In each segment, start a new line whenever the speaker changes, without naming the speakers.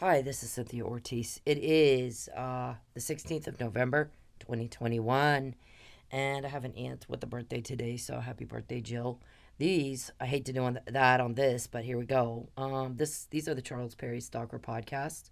Hi, this is Cynthia Ortiz. It is the 16th of November, 2021, and I have an aunt with a birthday today, so happy birthday, Jill. I hate to do that on this, but here we go. These are the Charles Perry Stalker podcast.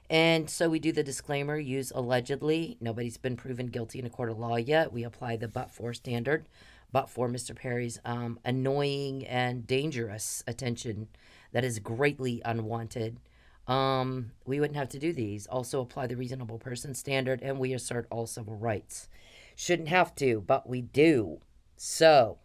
And so we do the disclaimer use allegedly. Nobody's been proven guilty in a court of law yet. We apply the but for standard, but for Mr. Perry's annoying and dangerous attention that is greatly unwanted. We wouldn't have to do these. Also apply the reasonable person standard, and we assert all civil rights. Shouldn't have to, but we do. So,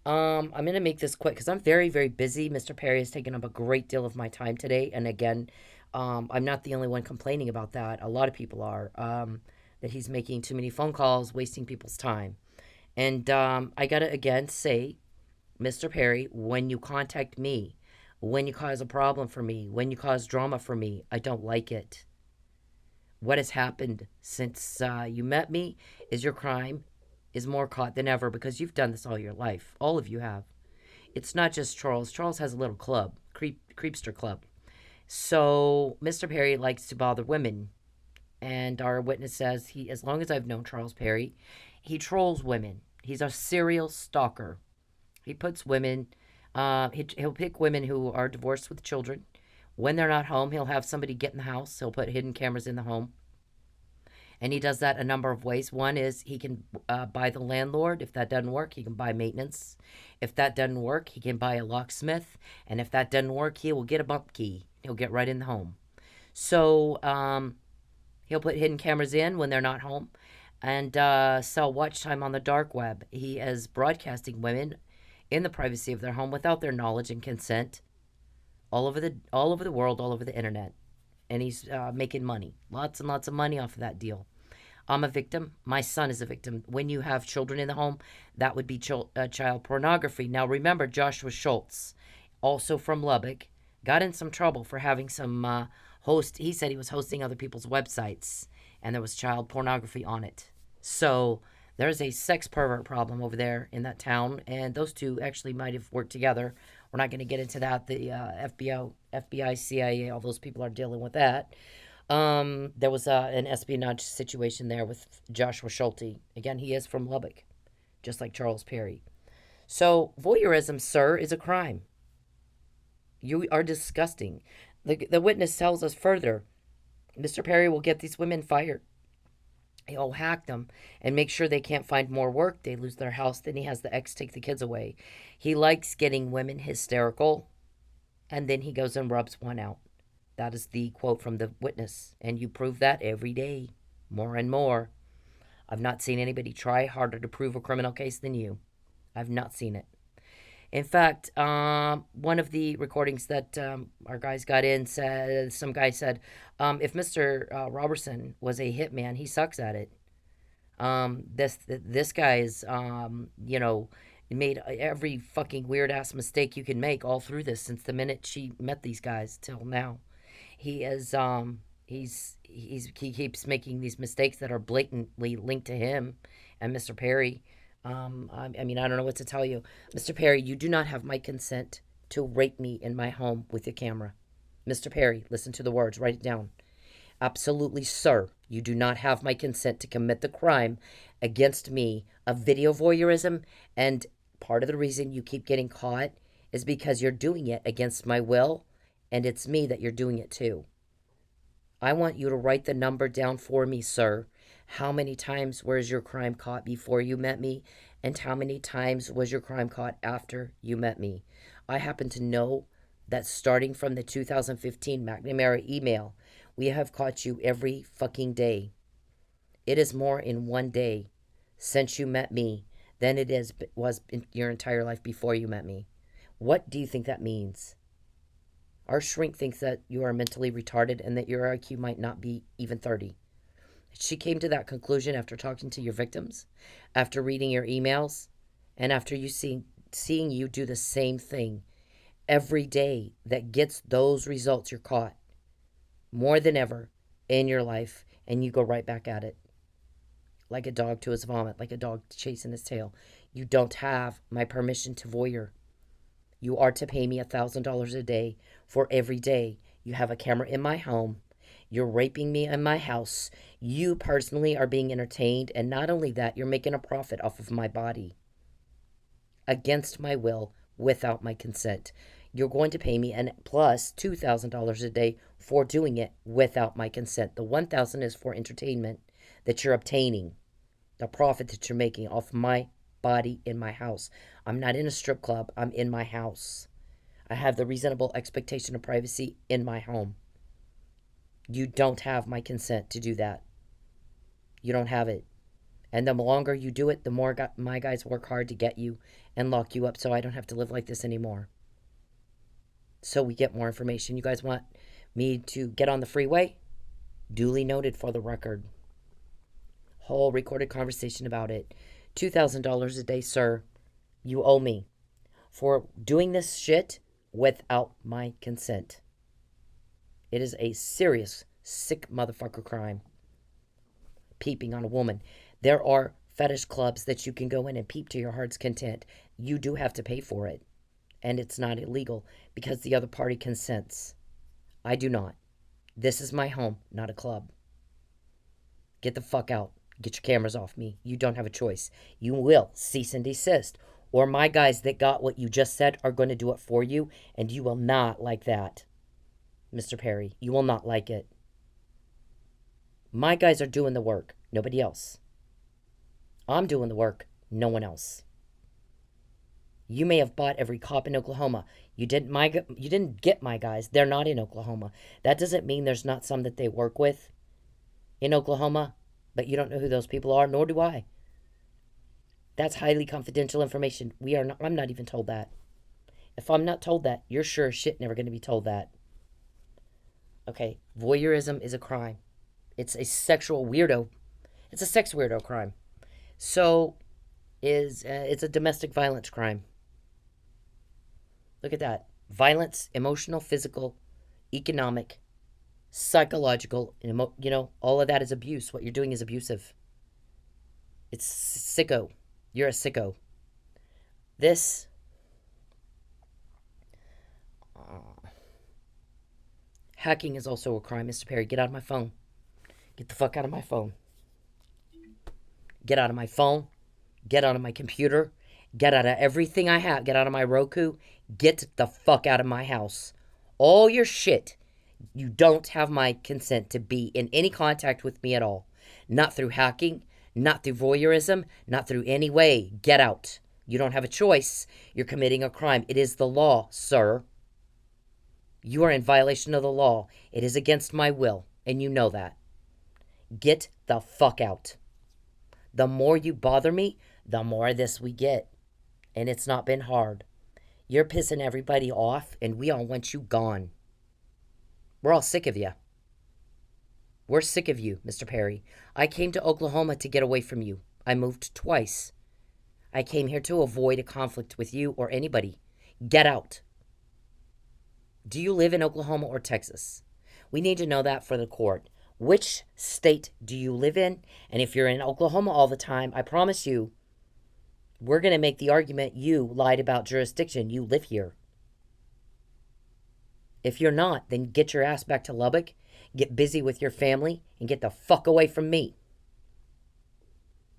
I'm going to make this quick because I'm very, very busy. Mr. Perry has taken up a great deal of my time today. And again, I'm not the only one complaining about that. A lot of people are, that he's making too many phone calls, wasting people's time. And I got to again say, Mr. Perry, when you contact me, when you cause a problem for me, when you cause drama for me, I don't like it. What has happened since you met me is your crime is more caught than ever because you've done this all your life. All of you have. It's not just Charles. Charles has a little club, Creepster Club. So Mr. Perry likes to bother women. And our witness says as long as I've known Charles Perry, he trolls women. He's a serial stalker. He puts women, he'll pick women who are divorced with children. When they're not home, he'll have somebody get in the house. He'll put hidden cameras in the home. And he does that a number of ways. One is he can buy the landlord. If that doesn't work, he can buy maintenance. If that doesn't work, he can buy a locksmith. And if that doesn't work, he will get a bump key. He'll get right in the home. So he'll put hidden cameras in when they're not home and sell watch time on the dark web. He is broadcasting women in the privacy of their home without their knowledge and consent all over the world, all over the internet. And he's making money, lots and lots of money off of that deal. I'm a victim. My son is a victim. When you have children in the home, that would be child pornography. Now, remember, Joshua Schultz, also from Lubbock, got in some trouble for having some he said he was hosting other people's websites, and there was child pornography on it. So there's a sex pervert problem over there in that town, and those two actually might have worked together. We're not going to get into that. The FBI, CIA, all those people are dealing with that. There was an espionage situation there with Joshua Schulte. Again, he is from Lubbock, just like Charles Perry. So, voyeurism, sir, is a crime. You are disgusting. The witness tells us further Mr. Perry will get these women fired. He'll hack them and make sure they can't find more work. They lose their house. Then he has the ex take the kids away. He likes getting women hysterical, and then he goes and rubs one out. That is the quote from the witness. And you prove that every day, more and more. I've not seen anybody try harder to prove a criminal case than you. I've not seen it. In fact, one of the recordings that our guys got in said, some guy said, if Mr. Robertson was a hitman, he sucks at it. This guy is, made every fucking weird ass mistake you can make all through this since the minute she met these guys till now. He is, he keeps making these mistakes that are blatantly linked to him and Mr. Perry. I mean, I don't know what to tell you. Mr. Perry, you do not have my consent to rape me in my home with a camera. Mr. Perry, listen to the words, write it down. Absolutely, sir, you do not have my consent to commit the crime against me of video voyeurism. And part of the reason you keep getting caught is because you're doing it against my will, and it's me that you're doing it to. I want you to write the number down for me, sir. How many times was your crime caught before you met me? And how many times was your crime caught after you met me? I happen to know that starting from the 2015 McNamara email, we have caught you every fucking day. It is more in one day since you met me than was in your entire life before you met me. What do you think that means? Our shrink thinks that you are mentally retarded and that your IQ might not be even 30. She came to that conclusion after talking to your victims, after reading your emails, and after seeing you do the same thing every day that gets those results. You're caught more than ever in your life, and you go right back at it like a dog to his vomit, like a dog chasing his tail. You don't have my permission to voyeur. You are to pay me $1,000 a day for every day You have a camera in my home. You're raping me in my house. You personally are being entertained. And not only that, you're making a profit off of my body against my will, without my consent. You're going to pay me and plus $2,000 a day for doing it without my consent. The $1,000 is for entertainment that you're obtaining, the profit that you're making off my body in my house. I'm not in a strip club. I'm in my house. I have the reasonable expectation of privacy in my home. You don't have my consent to do that. You don't have it. And the longer you do it, the more my guys work hard to get you and lock you up so I don't have to live like this anymore. So we get more information. You guys want me to get on the freeway? Duly noted for the record. Whole recorded conversation about it. $2,000 a day, sir. You owe me for doing this shit without my consent. It is a serious, sick motherfucker crime. Peeping on a woman. There are fetish clubs that you can go in and peep to your heart's content. You do have to pay for it. And it's not illegal because the other party consents. I do not. This is my home, not a club. Get the fuck out. Get your cameras off me. You don't have a choice. You will cease and desist. Or my guys that got what you just said are going to do it for you. And you will not like that, Mr. Perry. You will not like it. My guys are doing the work. Nobody else. I'm doing the work. No one else. You may have bought every cop in Oklahoma. You didn't get my guys. They're not in Oklahoma. That doesn't mean there's not some that they work with in Oklahoma, but you don't know who those people are, nor do I. That's highly confidential information. I'm not even told that. If I'm not told that, you're sure as shit never going to be told that. Okay, voyeurism is a crime. It's a sexual weirdo. It's a sex weirdo crime. So it's a domestic violence crime. Look at that. Violence, emotional, physical, economic, psychological, all of that is abuse. What you're doing is abusive. It's sicko. You're a sicko. This hacking is also a crime, Mr. Perry. Get out of my phone. Get the fuck out of my phone. Get out of my phone. Get out of my computer. Get out of everything I have. Get out of my Roku. Get the fuck out of my house. All your shit. You don't have my consent to be in any contact with me at all. Not through hacking. Not through voyeurism. Not through any way. Get out. You don't have a choice. You're committing a crime. It is the law, sir. You are in violation of the law. It is against my will. And you know that. Get the fuck out. The more you bother me, the more of this we get. And it's not been hard. You're pissing everybody off, and we all want you gone. We're all sick of you. We're sick of you, Mr. Perry. I came to Oklahoma to get away from you. I moved twice. I came here to avoid a conflict with you or anybody. Get out. Do you live in Oklahoma or Texas? We need to know that for the court. Which state do you live in? And if you're in Oklahoma all the time, I promise you, we're going to make the argument you lied about jurisdiction. You live here. If you're not, then get your ass back to Lubbock, get busy with your family, and get the fuck away from me.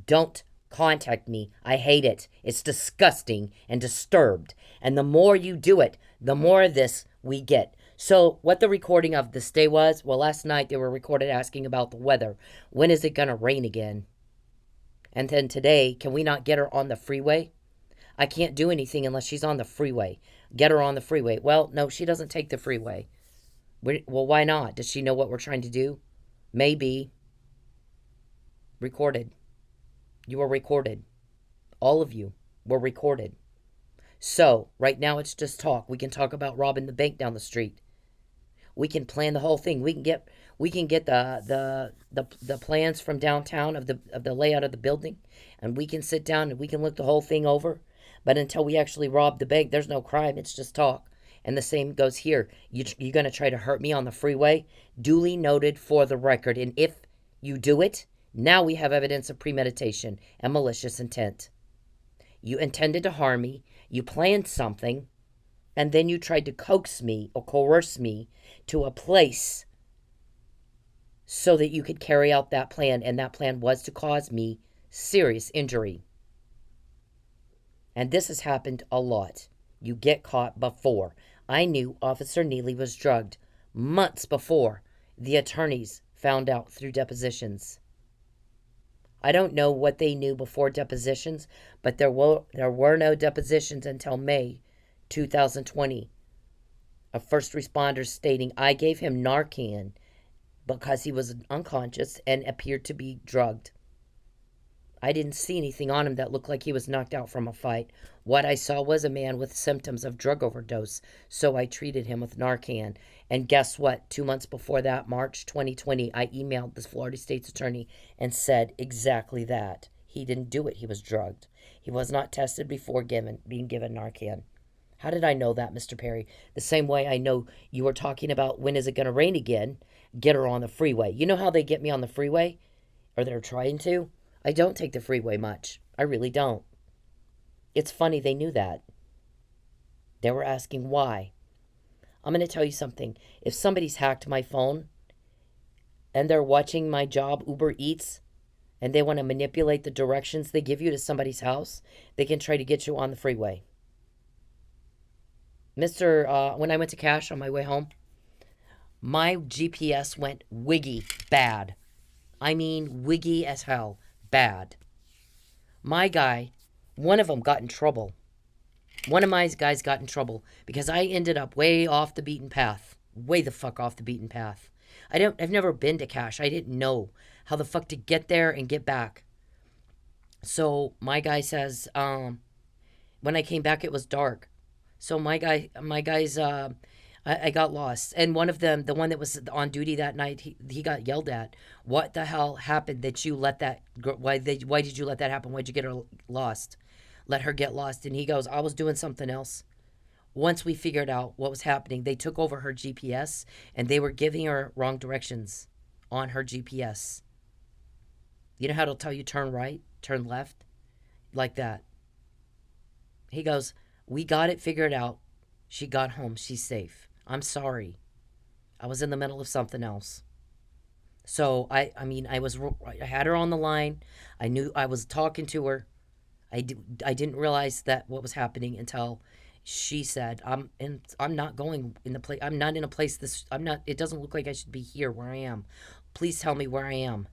Don't contact me. I hate it. It's disgusting and disturbed. And the more you do it, the more of this we get. So what the recording of this day was, well, last night they were recorded asking about the weather. When is it going to rain again? And then today, can we not get her on the freeway? I can't do anything unless she's on the freeway. Get her on the freeway. Well, no, she doesn't take the freeway. Well, why not? Does she know what we're trying to do? Maybe. Recorded. You were recorded. All of you were recorded. So, right now it's just talk. We can talk about robbing the bank down the street. We can plan the whole thing. We can get the plans from downtown of the layout of the building, and we can sit down and we can look the whole thing over. But until we actually rob the bank, there's no crime. It's just talk. And the same goes here. You're going to try to hurt me on the freeway? Duly noted for the record. And if you do it, now we have evidence of premeditation and malicious intent. You intended to harm me. You planned something. And then you tried to coax me or coerce me to a place so that you could carry out that plan. And that plan was to cause me serious injury. And this has happened a lot. You get caught before. I knew Officer Neely was drugged months before the attorneys found out through depositions. I don't know what they knew before depositions, but there were no depositions until May 2020 of first responders stating I gave him Narcan because he was unconscious and appeared to be drugged. I didn't see anything on him that looked like he was knocked out from a fight. What I saw was a man with symptoms of drug overdose, so I treated him with Narcan. And guess what? 2 months before that, March 2020, I emailed the Florida State's attorney and said exactly that. He didn't do it. He was drugged. He was not tested before being given Narcan. How did I know that, Mr. Perry? The same way I know you were talking about when is it going to rain again, get her on the freeway. You know how they get me on the freeway? Or they're trying to? I don't take the freeway much. I really don't. It's funny they knew that. They were asking why. I'm going to tell you something. If somebody's hacked my phone and they're watching my job, Uber Eats, and they want to manipulate the directions they give you to somebody's house, they can try to get you on the freeway. When I went to Cash on my way home, my GPS went wiggy bad. I mean wiggy as hell. Bad. My guy, one of them got in trouble. One of my guys got in trouble because I ended up way off the beaten path. Way the fuck off the beaten path. I've never been to Cash. I didn't know how the fuck to get there and get back. So my guy says, when I came back it was dark. So my guys I got lost. And one of them, the one that was on duty that night, he got yelled at. What the hell happened that you let that, why did you let that happen? Why'd you get her lost? Let her get lost. And he goes, I was doing something else. Once we figured out what was happening, they took over her GPS and they were giving her wrong directions on her GPS. You know how it'll tell you turn right, turn left? Like that. He goes, we got it figured out. She got home. She's safe. I'm sorry. I was in the middle of something else. So I had her on the line. I knew I was talking to her. I didn't realize that what was happening until she said, I'm not going in the place. I'm not in a place it doesn't look like I should be here where I am. Please tell me where I am.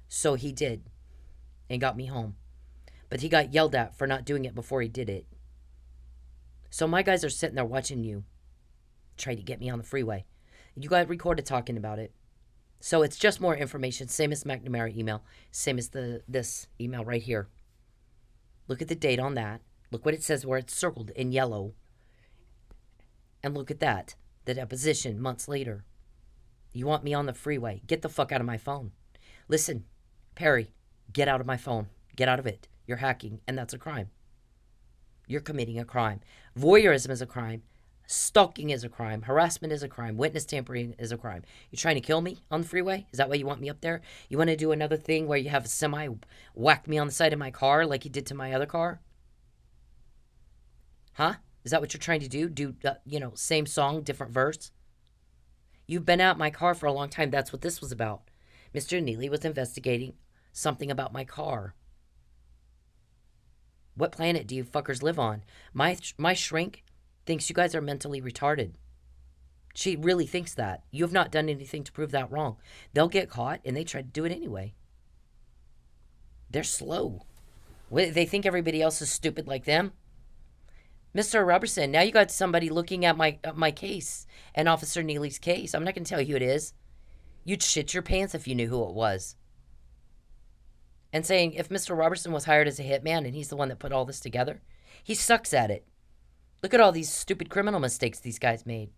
So he did and got me home. But he got yelled at for not doing it before he did it. So my guys are sitting there watching you try to get me on the freeway. You got recorded talking about it. So it's just more information. Same as McNamara email. Same as this email right here. Look at the date on that. Look what it says where it's circled in yellow. And look at that. The deposition months later. You want me on the freeway. Get the fuck out of my phone. Listen, Perry, get out of my phone. Get out of it. You're hacking, and that's a crime. You're committing a crime. Voyeurism is a crime. Stalking is a crime. Harassment is a crime. Witness tampering is a crime. You trying to kill me on the freeway? Is that why you want me up there? You want to do another thing where you have a semi whack me on the side of my car like you did to my other car? Huh? Is that what you're trying to do? Do, same song, different verse? You've been at my car for a long time. That's what this was about. Mr. Neely was investigating something about my car. What planet do you fuckers live on? My shrink thinks you guys are mentally retarded. She really thinks that. You have not done anything to prove that wrong. They'll get caught, and they try to do it anyway. They're slow. They think everybody else is stupid like them. Mr. Robertson, now you got somebody looking at my case and Officer Neely's case. I'm not going to tell you who it is. You'd shit your pants if you knew who it was. And saying if Mr. Robertson was hired as a hitman and he's the one that put all this together, he sucks at it. Look at all these stupid criminal mistakes these guys made.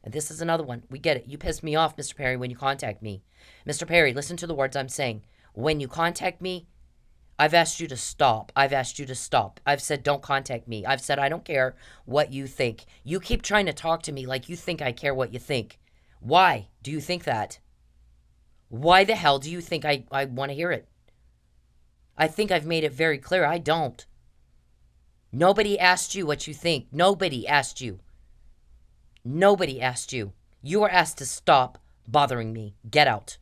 And this is another one. We get it. You pissed me off, Mr. Perry, when you contact me. Mr. Perry, listen to the words I'm saying. When you contact me, I've asked you to stop. I've asked you to stop. I've said don't contact me. I've said I don't care what you think. You keep trying to talk to me like you think I care what you think. Why do you think that? Why the hell do you think I want to hear it? I think I've made it very clear. I don't. Nobody asked you what you think. Nobody asked you. Nobody asked you. You were asked to stop bothering me. Get out.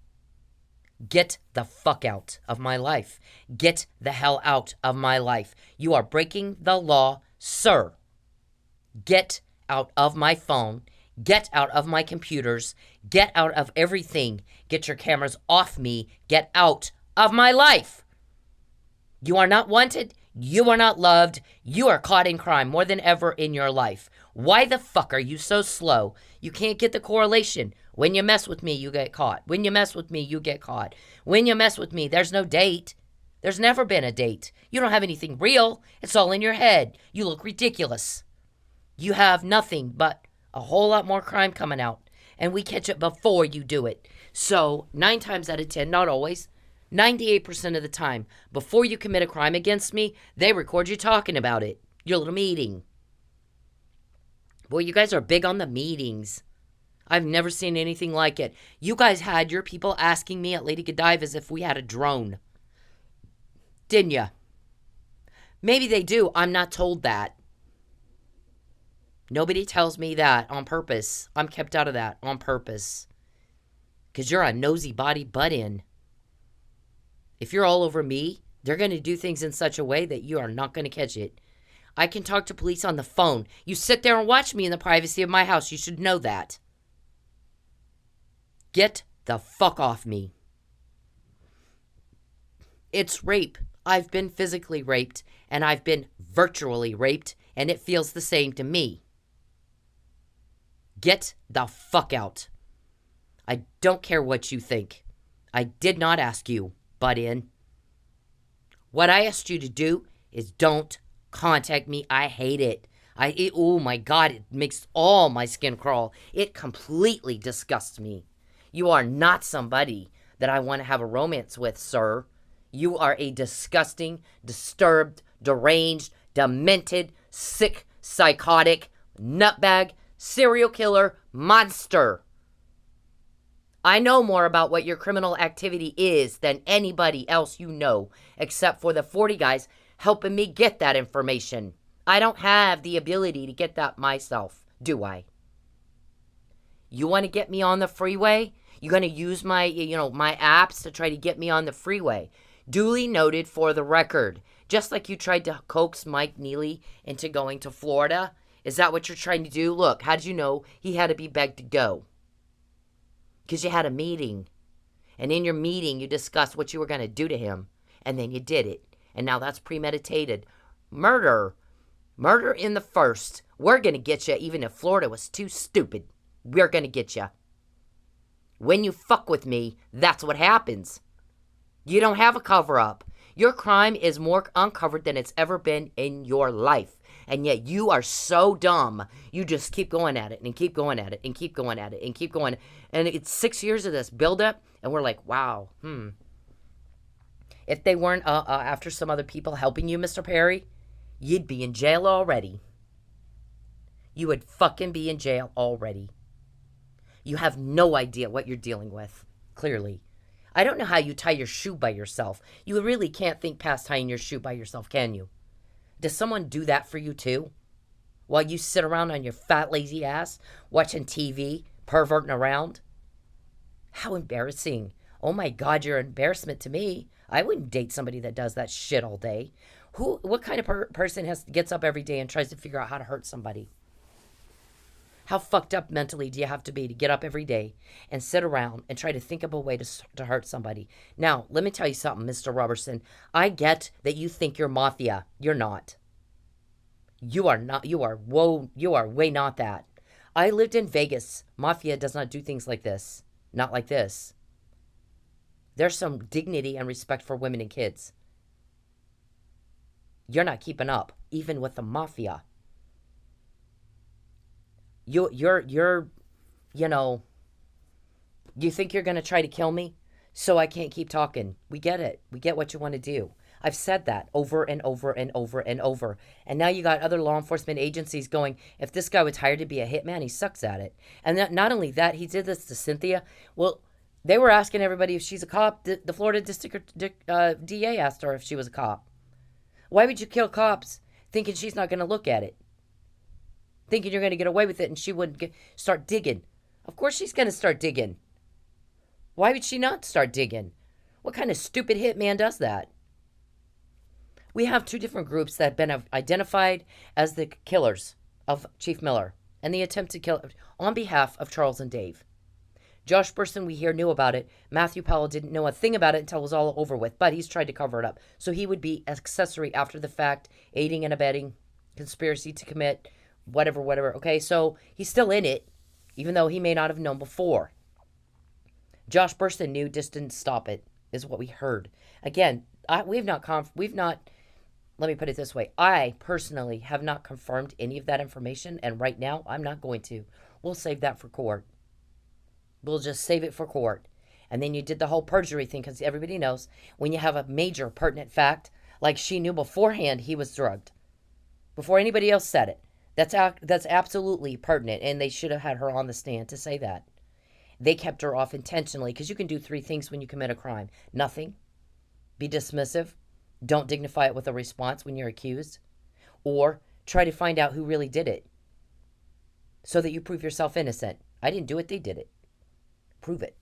Get the fuck out of my life. Get the hell out of my life. You are breaking the law, sir. Get out of my phone. Get out of my computers. Get out of everything. Get your cameras off me. Get out of my life. You are not wanted. You are not loved. You are caught in crime more than ever in your life. Why the fuck are you so slow? You can't get the correlation. When you mess with me, you get caught. When you mess with me, you get caught. When you mess with me, there's no date. There's never been a date. You don't have anything real. It's all in your head. You look ridiculous. You have nothing but a whole lot more crime coming out. And we catch it before you do it. So 9 times out of 10, not always, 98% of the time, before you commit a crime against me, they record you talking about it. Your little meeting. Boy, you guys are big on the meetings. I've never seen anything like it. You guys had your people asking me at Lady Godiva's if we had a drone. Didn't ya? Maybe they do. I'm not told that. Nobody tells me that on purpose. I'm kept out of that on purpose. Because you're a nosy body butt-in. If you're all over me, they're going to do things in such a way that you are not going to catch it. I can talk to police on the phone. You sit there and watch me in the privacy of my house. You should know that. Get the fuck off me. It's rape. I've been physically raped, and I've been virtually raped, and it feels the same to me. Get the fuck out. I don't care what you think. I did not ask you, butt in. What I asked you to do is don't contact me. I hate it. Oh my God, it makes all my skin crawl. It completely disgusts me. You are not somebody that I want to have a romance with, sir. You are a disgusting, disturbed, deranged, demented, sick, psychotic, nutbag, serial killer, monster. I know more about what your criminal activity is than anybody else you know, except for the 40 guys helping me get that information. I don't have the ability to get that myself, do I? You want to get me on the freeway? You're going to use my apps to try to get me on the freeway. Duly noted for the record. Just like you tried to coax Mike Neely into going to Florida. Is that what you're trying to do? Look, how did you know he had to be begged to go? Because you had a meeting. And in your meeting, you discussed what you were going to do to him. And then you did it. And now that's premeditated. Murder. Murder in the first. We're going to get you even if Florida was too stupid. We're going to get you. When you fuck with me, that's what happens. You don't have a cover-up. Your crime is more uncovered than it's ever been in your life. And yet you are so dumb. You just keep going at it and keep going at it and keep going at it and keep going. And it's 6 years of this buildup. And we're like, wow, If they weren't after some other people helping you, Mr. Perry, you'd be in jail already. You would fucking be in jail already. You have no idea what you're dealing with, clearly. I don't know how you tie your shoe by yourself. You really can't think past tying your shoe by yourself, can you? Does someone do that for you too? While you sit around on your fat, lazy ass, watching TV, perverting around? How embarrassing. Oh my God, you're an embarrassment to me. I wouldn't date somebody that does that shit all day. What kind of person gets up every day and tries to figure out how to hurt somebody? How fucked up mentally do you have to be to get up every day and sit around and try to think of a way to hurt somebody? Now, let me tell you something, Mr. Robertson. I get that you think you're mafia. You're not. You are not. You are way not that. I lived in Vegas. Mafia does not do things like this. Not like this. There's some dignity and respect for women and kids. You're not keeping up, even with the mafia. You think you're going to try to kill me so I can't keep talking. We get it. We get what you want to do. I've said that over and over and over and over. And now you got other law enforcement agencies going, if this guy was hired to be a hitman, he sucks at it. And not only that, he did this to Cynthia. Well, they were asking everybody if she's a cop. The Florida District DA asked her if she was a cop. Why would you kill cops? thinking she's not going to look at it, thinking you're going to get away with it and she wouldn't start digging. Of course she's going to start digging. Why would she not start digging? What kind of stupid hitman does that? We have two different groups that have been identified as the killers of Chief Miller and the attempt to kill on behalf of Charles and Dave. Josh Burson, we hear, knew about it. Matthew Powell didn't know a thing about it until it was all over with, but he's tried to cover it up. So he would be accessory after the fact, aiding and abetting, conspiracy to commit, whatever. Okay, so he's still in it, even though he may not have known before. Josh Burson knew, just didn't stop it, is what we heard. Again, we've not, let me put it this way. I personally have not confirmed any of that information, and right now I'm not going to. We'll save that for court. We'll just save it for court. And then you did the whole perjury thing, because everybody knows when you have a major pertinent fact, like she knew beforehand he was drugged, before anybody else said it. That's absolutely pertinent, and they should have had her on the stand to say that. They kept her off intentionally, because you can do three things when you commit a crime. Nothing. Be dismissive. Don't dignify it with a response when you're accused. Or try to find out who really did it, so that you prove yourself innocent. I didn't do it, they did it. Prove it.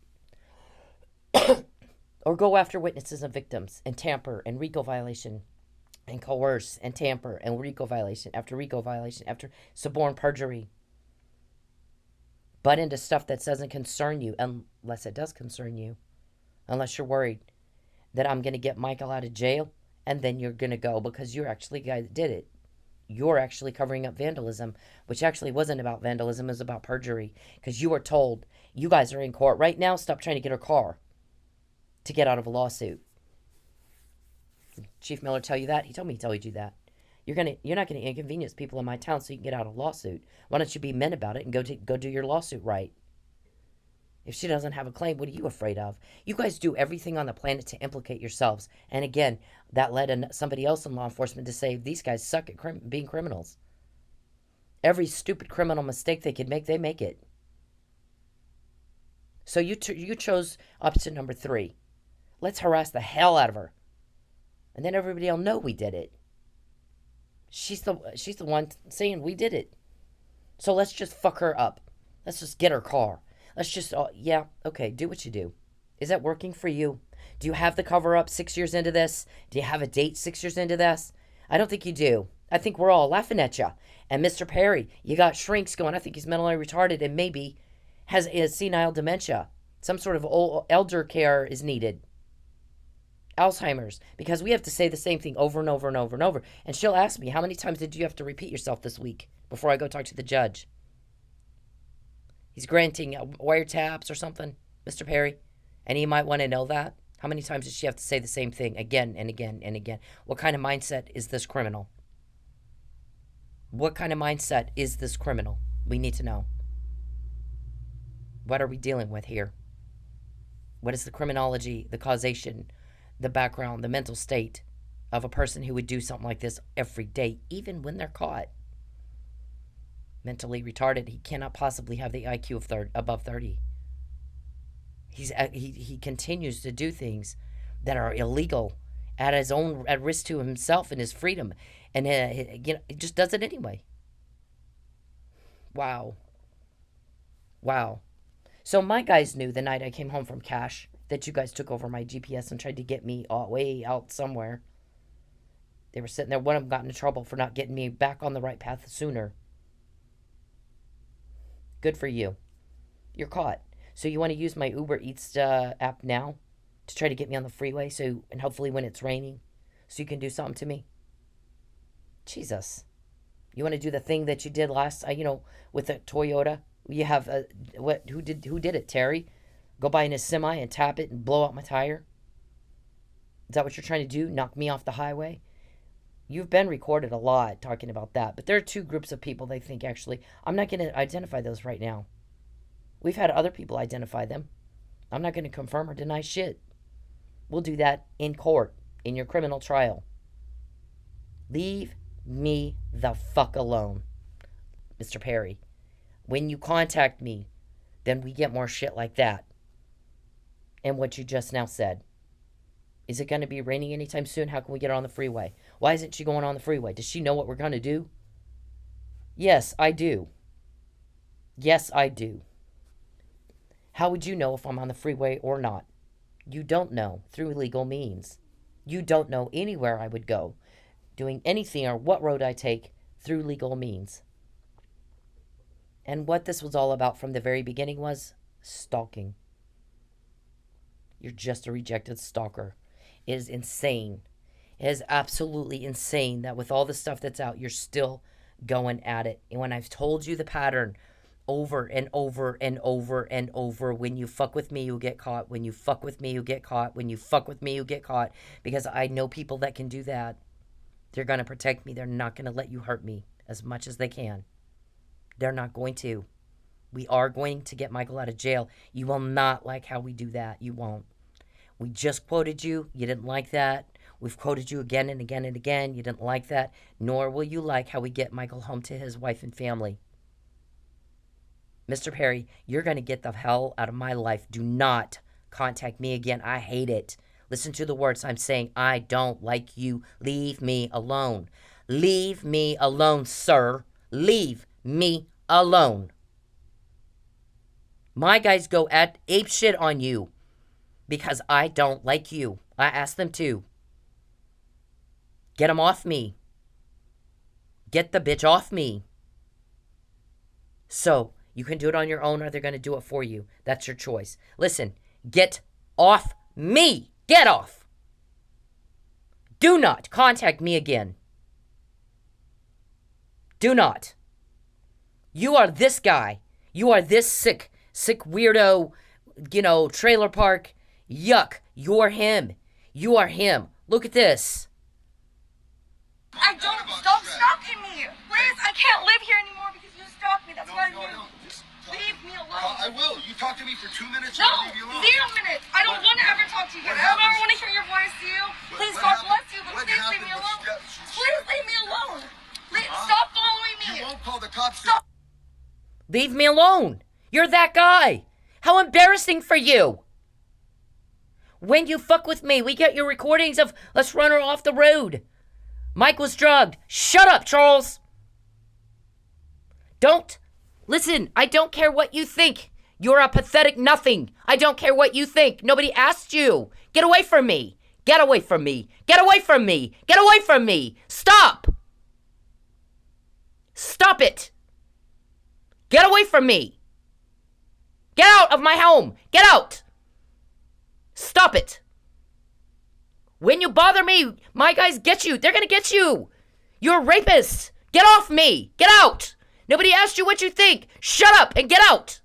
Or go after witnesses and victims and tamper and RICO violation and coerce and tamper and RICO violation after suborn perjury. Butt into stuff that doesn't concern you, unless it does concern you. Unless you're worried that I'm going to get Michael out of jail and then you're going to go because you're actually the guy that did it. You're actually covering up vandalism, which actually wasn't about vandalism, it was about perjury. Because you were told, you guys are in court right now, stop trying to get her car to get out of a lawsuit. Did Chief Miller tell you that? He told me he told you that. You're not going to inconvenience people in my town so you can get out of a lawsuit. Why don't you be men about it and go do your lawsuit right? If she doesn't have a claim, what are you afraid of? You guys do everything on the planet to implicate yourselves. And again, that led somebody else in law enforcement to say, these guys suck at being criminals. Every stupid criminal mistake they could make, they make it. So you chose option number 3. Let's harass the hell out of her. And then everybody will know we did it. She's the one saying we did it. So let's just fuck her up. Let's just get her car. Let's just, yeah, okay, do what you do. Is that working for you? Do you have the cover up 6 years into this? Do you have a date 6 years into this? I don't think you do. I think we're all laughing at you. And Mr. Perry, you got shrinks going. I think he's mentally retarded and maybe has senile dementia. Some sort of old elder care is needed. Alzheimer's. Because we have to say the same thing over and over and over and over. And she'll ask me, how many times did you have to repeat yourself this week before I go talk to the judge? He's granting wiretaps or something, Mr. Perry. And he might want to know that. How many times does she have to say the same thing again and again and again? What kind of mindset is this criminal? What kind of mindset is this criminal? We need to know. What are we dealing with here? What is the criminology, the causation, the background, the mental state of a person who would do something like this every day, even when they're caught? Mentally retarded, he cannot possibly have the IQ of above 30. He continues to do things that are illegal at risk to himself and his freedom, and he just does it anyway. Wow. So my guys knew the night I came home from Cash that you guys took over my GPS and tried to get me way out somewhere. They were sitting there. One of them got into trouble for not getting me back on the right path sooner. Good for you. You're caught. So you want to use my Uber Eats app now to try to get me on the freeway, and hopefully when it's raining, so you can do something to me? Jesus. You want to do the thing that you did last, with the Toyota? You have who did it, Terry? Go by in his semi and tap it and blow out my tire? Is that what you're trying to do? Knock me off the highway? You've been recorded a lot talking about that, but there are two groups of people they think actually. I'm not going to identify those right now. We've had other people identify them. I'm not going to confirm or deny shit. We'll do that in court, in your criminal trial. Leave me the fuck alone, Mr. Perry. When you contact me, then we get more shit like that. And what you just now said. Is it going to be raining anytime soon? How can we get on the freeway? Why isn't she going on the freeway? Does she know what we're going to do? Yes, I do. Yes, I do. How would you know if I'm on the freeway or not? You don't know through legal means. You don't know anywhere I would go, doing anything or what road I take through legal means. And what this was all about from the very beginning was stalking. You're just a rejected stalker. It is insane. It is absolutely insane that with all the stuff that's out, you're still going at it. And when I've told you the pattern over and over and over and over, when you fuck with me, you'll get caught. When you fuck with me, you get caught. When you fuck with me, you get caught. Because I know people that can do that. They're going to protect me. They're not going to let you hurt me as much as they can. They're not going to. We are going to get Michael out of jail. You will not like how we do that. You won't. We just quoted you. You didn't like that. We've quoted you again and again and again. You didn't like that. Nor will you like how we get Michael home to his wife and family. Mr. Perry, you're going to get the hell out of my life. Do not contact me again. I hate it. Listen to the words I'm saying. I don't like you. Leave me alone. Leave me alone, sir. Leave me alone. My guys go at ape shit on you because I don't like you. I asked them to. Get them off me. Get the bitch off me. So, you can do it on your own or they're going to do it for you. That's your choice. Listen, get off me. Get off. Do not contact me again. Do not. You are this guy. You are this sick weirdo, trailer park. Yuck. You're him. You are him. Look at this.
I don't. Stop stalking me. Please, I can't live here anymore because you stalk me. That's what I do. Leave me alone.
I will. You talk to me for 2 minutes.
No,
I'll leave you alone.
0 minutes. I don't want to ever talk to you again. I don't ever want to hear your voice to you. Please, God bless you, but please leave me alone. Please leave me alone. Please stop following me.
You won't call the cops.
Stop.
Leave me alone. You're that guy. How embarrassing for you. When you fuck with me, we get your recordings of let's run her off the road. Mike was drugged. Shut up, Charles. Don't. Listen, I don't care what you think. You're a pathetic nothing. I don't care what you think. Nobody asked you. Get away from me. Get away from me. Get away from me. Get away from me. Stop. Stop it. Get away from me. Get out of my home. Get out. Stop it. When you bother me, my guys get you. They're going to get you. You're a rapist. Get off me. Get out. Nobody asked you what you think. Shut up and get out.